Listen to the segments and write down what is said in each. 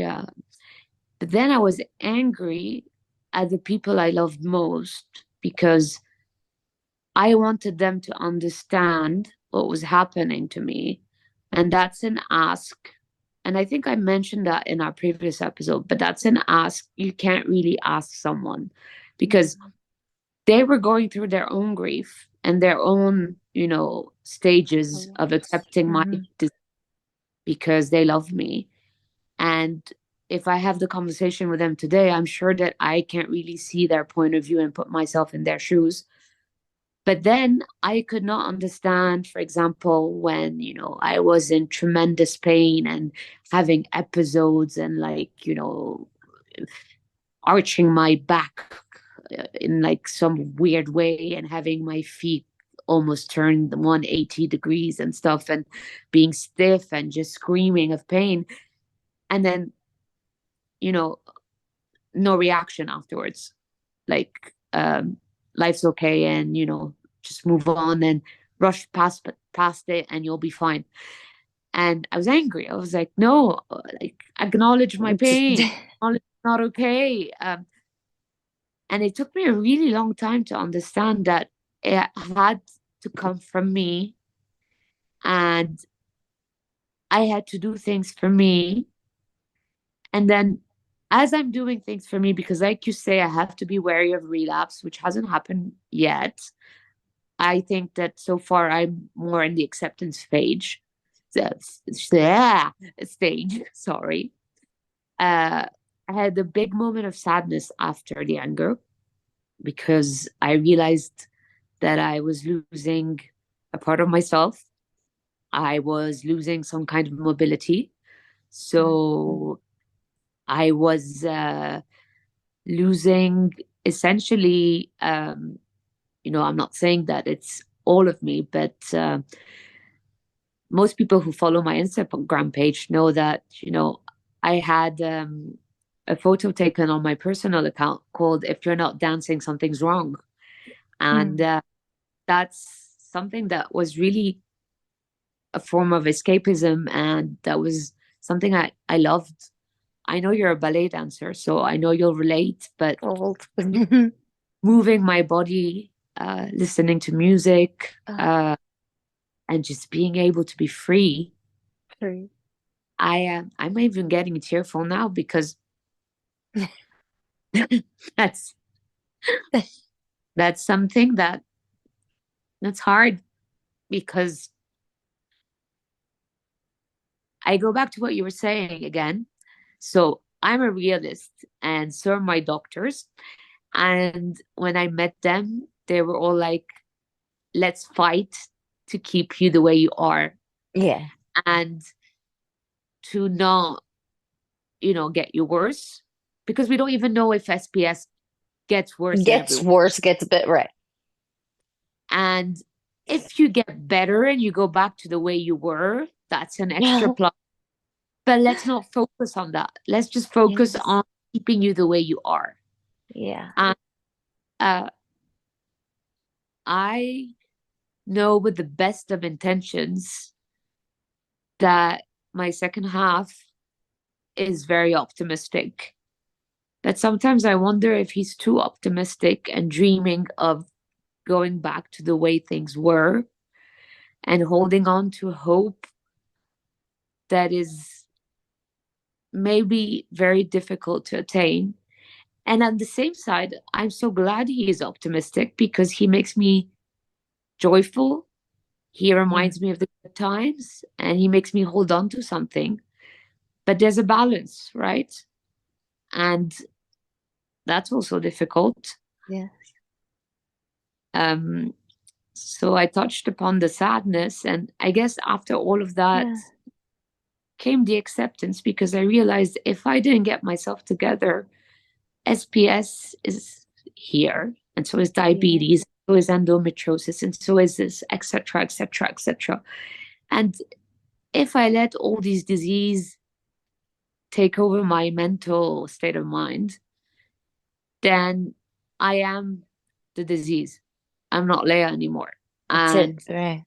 Yeah. But then I was angry at the people I loved most because I wanted them to understand what was happening to me. And that's an ask. And I think I mentioned that in our previous episode, but that's an ask you can't really ask someone because Mhm. they were going through their own grief and their own, stages of accepting my Mhm. because they love me. And if I have the conversation with them today, I'm sure that I can't really see their point of view and put myself in their shoes. But then I could not understand, for example, when, I was in tremendous pain and having episodes and like, arching my back in like some weird way and having my feet almost turned 180 degrees and stuff and being stiff and just screaming of pain. And then, you know, no reaction afterwards. Like, life's okay and, just move on and rush past it and you'll be fine. And I was angry. I was like, no, like acknowledge my Just- pain. Acknowledge it's not okay. And it took me a really long time to understand that it had to come from me and I had to do things for me. And then as I'm doing things for me, because like you say, I have to be wary of relapse, which hasn't happened yet. I think that so far I'm more in the acceptance stage. Yeah, stage, sorry. Uh, I had a big moment of sadness after the anger because I realized that I was losing a part of myself. I was losing some kind of mobility. So I was losing essentially, I'm not saying that it's all of me, but most people who follow my Instagram page know that, I had a photo taken on my personal account called If You're Not Dancing, Something's Wrong. And Mhm. that's something that was really a form of escapism. And that was something I loved. I know you're a ballet dancer, so I know you'll relate, but Old. moving my body, listening to music, Oh, and just being able to be free. true. I'm even getting tearful now because that's that's something that's hard because I go back to what you were saying again. So I'm a realist, and so are my doctors. And when I met them, they were all like, let's fight to keep you the way you are Yeah. and to not, get you worse because we don't even know if SPS gets worse in Gets everyone. worse, gets a bit right. And if you get better and you go back to the way you were, that's an extra plus. But let's not focus on that. Let's just focus Yes. on keeping you the way you are. Yeah. And uh, I know with the best of intentions that my second half is very optimistic. But sometimes I wonder if he's too optimistic and dreaming of going back to the way things were and holding on to hope that is maybe very difficult to attain. And on the same side, I'm so glad he is optimistic because he makes me joyful. He Mm. reminds me of the good times and he makes me hold on to something. But there's a balance, right? And that's also difficult. Yeah. Um, so I touched upon the sadness. And I guess after all of that Yeah. came the acceptance because I realized if I didn't get myself together, SPS is here, and so is Yeah. diabetes, so is endometriosis, and so is this, etc., etc., etc. And if I let all these disease take over my mental state of mind, then I am the disease. I'm not Leah anymore. That's it. And Right.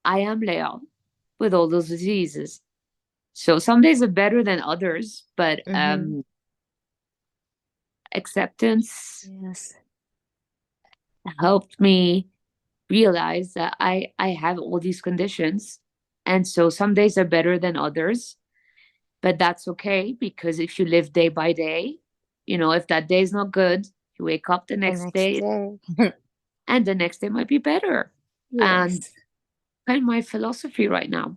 I am Leah with all those diseases. So some days are better than others, but Hmm. acceptance Yes. helped me realize that I have all these conditions. And so some days are better than others, but that's okay because if you live day by day, if that day is not good, you wake up the The next next day day. and the next day might be better. And Yes. kind of my philosophy right now.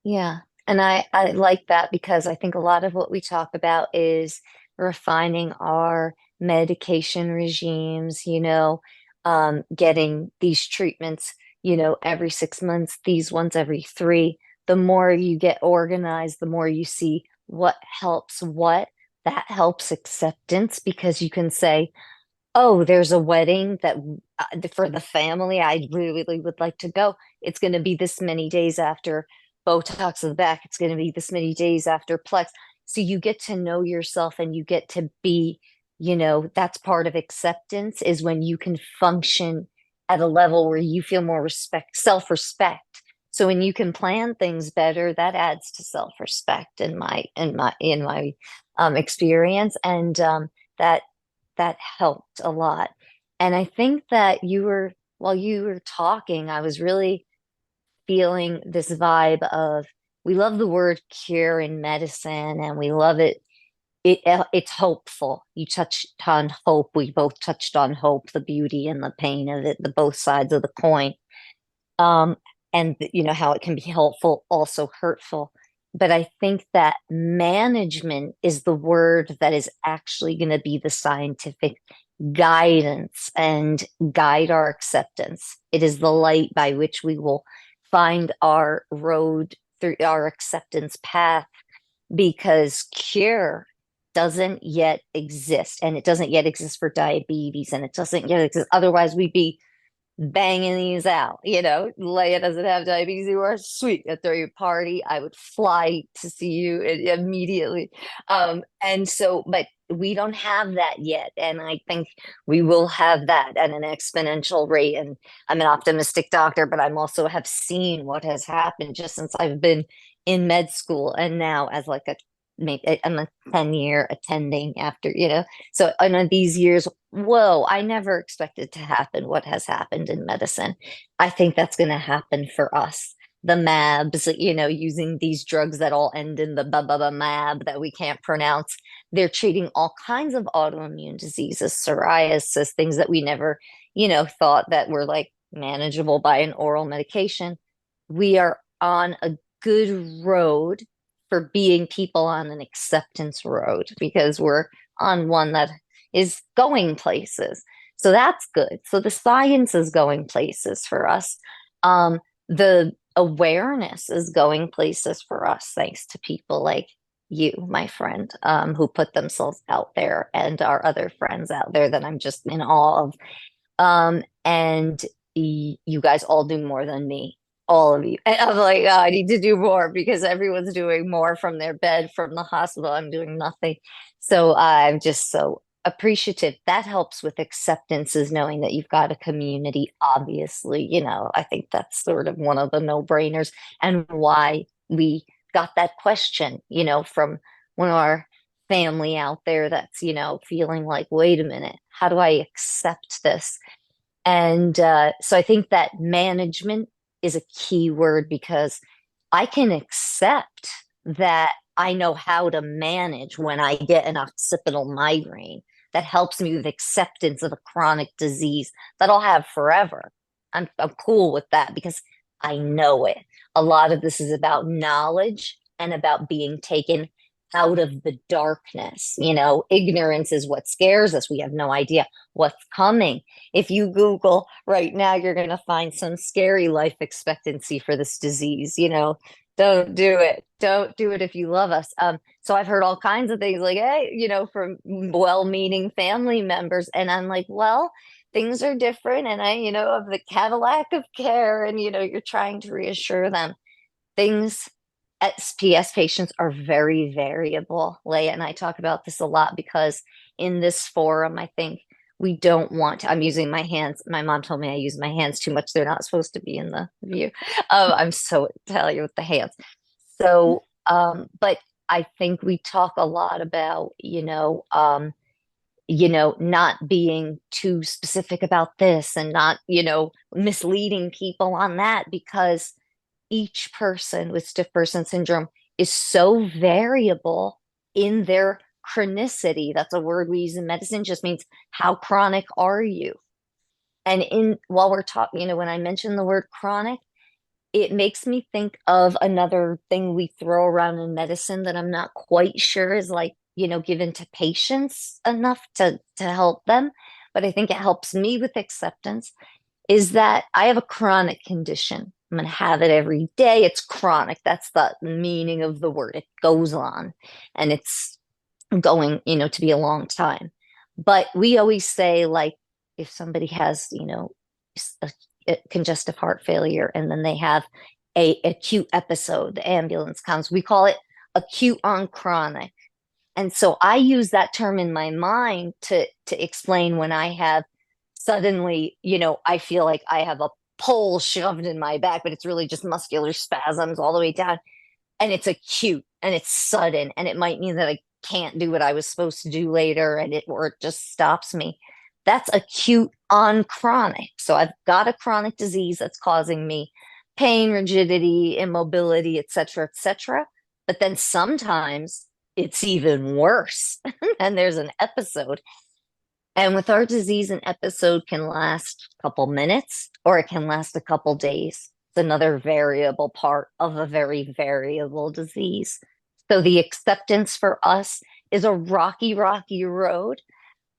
Yeah. And I like that because I think a lot of what we talk about is refining our medication regimes, getting these treatments, every 6 months, these ones every three. The more you get organized, the more you see what helps what. That helps acceptance because you can say, oh, there's a wedding that for the family, I really would like to go. It's going to be this many days after Botox in the back. It's going to be this many days after Plex. So you get to know yourself and you get to be, that's part of acceptance is when you can function at a level where you feel more self-respect. So when you can plan things better, that adds to self-respect in my experience. And that that helped a lot. And I think that while you were talking, I was really feeling this vibe of we love the word cure in medicine and we love it. It's hopeful. You touched on hope. We both touched on hope, the beauty and the pain of it, the both sides of the coin. Um, and how it can be helpful, also hurtful. But I think that management is the word that is actually going to be the scientific guidance and guide our acceptance. It is the light by which we will find our road through our acceptance path because cure doesn't yet exist and it doesn't yet exist for diabetes and it doesn't yet exist. Otherwise, we'd be banging these out. Leia doesn't have diabetes. You are sweet. At throw your party. I would fly to see you immediately. And so, but we don't have that yet. And I think we will have that at an exponential rate. And I'm an optimistic doctor, but I'm also have seen what has happened just since I've been in med school and now as like I'm a 10-year attending after, so in these years, whoa, I never expected to happen what has happened in medicine. I think that's going to happen for us. The MABs, using these drugs that all end in the MAB that we can't pronounce. They're treating all kinds of autoimmune diseases, psoriasis, things that we never, thought that were like manageable by an oral medication. We are on a good road for being people on an acceptance road because we're on one that is going places. So that's good. So the science is going places for us. The awareness is going places for us, thanks to people like you, my friend, who put themselves out there and our other friends out there that I'm just in awe of. And you guys all do more than me, all of you. And I'm like, oh, I need to do more because everyone's doing more from their bed, from the hospital. I'm doing nothing. So I'm just so appreciative. That helps with acceptance is knowing that you've got a community, obviously. I think that's sort of one of the no-brainers and why we got that question, from one of our family out there that's, feeling like, wait a minute, how do I accept this? And so I think that management is a key word because I can accept that I know how to manage when I get an occipital migraine. That helps me with acceptance of a chronic disease that I'll have forever. I'm cool with that because I know it. A lot of this is about knowledge and about being taken out of the darkness. Ignorance is what scares us. We have no idea what's coming. If you Google right now, you're going to find some scary life expectancy for this disease. Don't do it. Don't do it if you love us. So I've heard all kinds of things like, hey, from well-meaning family members. And I'm like, well, things are different. And I, of the Cadillac of care, and, you're trying to reassure them. Things SPS patients are very variable. Leia and I talk about this a lot because in this forum, I think we don't want to. I'm using my hands. My mom told me I use my hands too much. They're not supposed to be in the view. I'm so Italian with the hands. So, but I think we talk a lot about, not being too specific about this and not, misleading people on that because each person with stiff person syndrome is so variable in their chronicity. That's a word we use in medicine, just means how chronic are you? And in while we're talking, when I mention the word chronic, it makes me think of another thing we throw around in medicine that I'm not quite sure is like, given to patients enough to help them, but I think it helps me with acceptance is that I have a chronic condition. I'm going to have it every day. It's chronic. That's the meaning of the word. It goes on and it's going, to be a long time. But we always say, like, if somebody has, a congestive heart failure and then they have a acute episode, the ambulance comes, we call it acute on chronic. And so I use that term in my mind to explain when I have suddenly, I feel like I have a pole shoved in my back, but it's really just muscular spasms all the way down. And it's acute and it's sudden. And it might mean that I can't do what I was supposed to do later or it just stops me. That's acute on chronic. So I've got a chronic disease that's causing me pain, rigidity, immobility, et cetera, et cetera. But then sometimes it's even worse. And there's an episode. And with our disease, an episode can last a couple minutes or it can last a couple days. It's another variable part of a very variable disease. So the acceptance for us is a rocky, rocky road.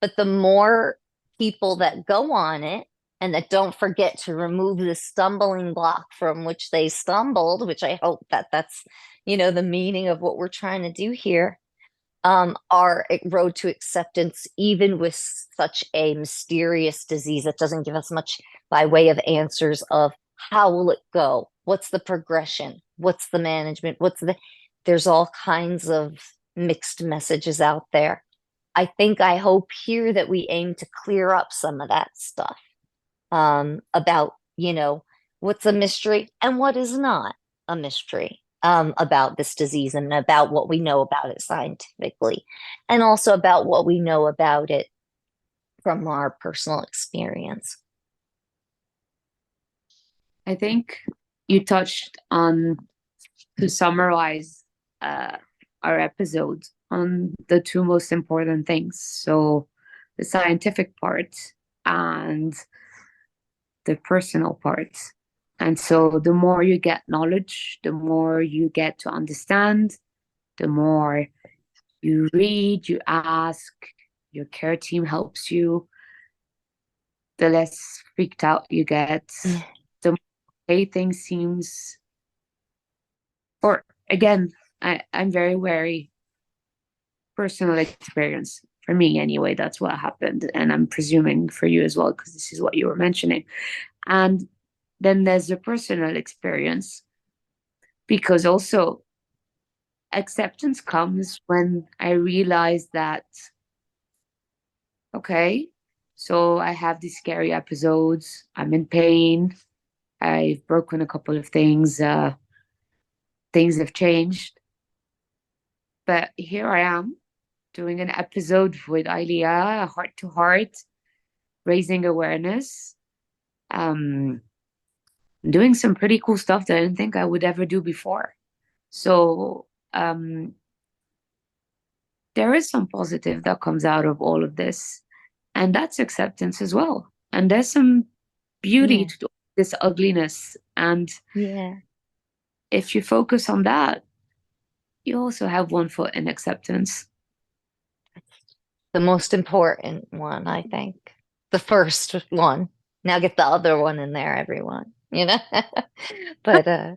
But the more people that go on it and that don't forget to remove the stumbling block from which they stumbled, which I hope that that's, the meaning of what we're trying to do here, our road to acceptance, even with such a mysterious disease that doesn't give us much by way of answers of how will it go? What's the progression? What's the management? There's all kinds of mixed messages out there. I hope here that we aim to clear up some of that stuff about, what's a mystery and what is not a mystery about this disease and about what we know about it scientifically, and also about what we know about it from our personal experience. I think you touched on, to summarize our episode, on the two most important things. So the scientific part and the personal part. And so the more you get knowledge, the more you get to understand, the more you read, you ask, your care team helps you, the less freaked out you get, the more okay things seems. Or again, I'm very wary. Personal experience for me anyway, that's what happened, and I'm presuming for you as well because this is what you were mentioning. And then there's the personal experience, because also acceptance comes when I realize that, okay, so I have these scary episodes, I'm in pain, I've broken a couple of things, things have changed, but here I am doing an episode with Ilea, heart to heart, raising awareness, um, doing some pretty cool stuff that I didn't think I would ever do before. So there is some positive that comes out of all of this, and that's acceptance as well. And there's some beauty to this ugliness, and if you focus on that, you also have one foot in acceptance. The most important one, I think. The first one. Now get the other one in there, everyone. But yeah.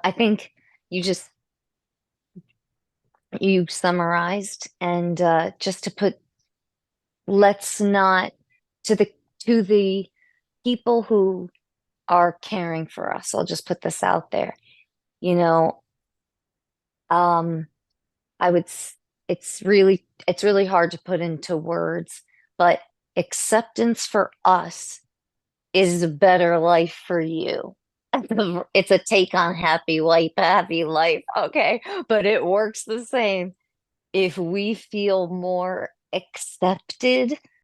I think you summarized, and just to put, let's not, to the people who are caring for us, I'll just put this out there. Um, I would, it's really hard to put into words, but acceptance for us is a better life for you. It's a take on happy wife, happy life. Okay. But it works the same. If we feel more accepted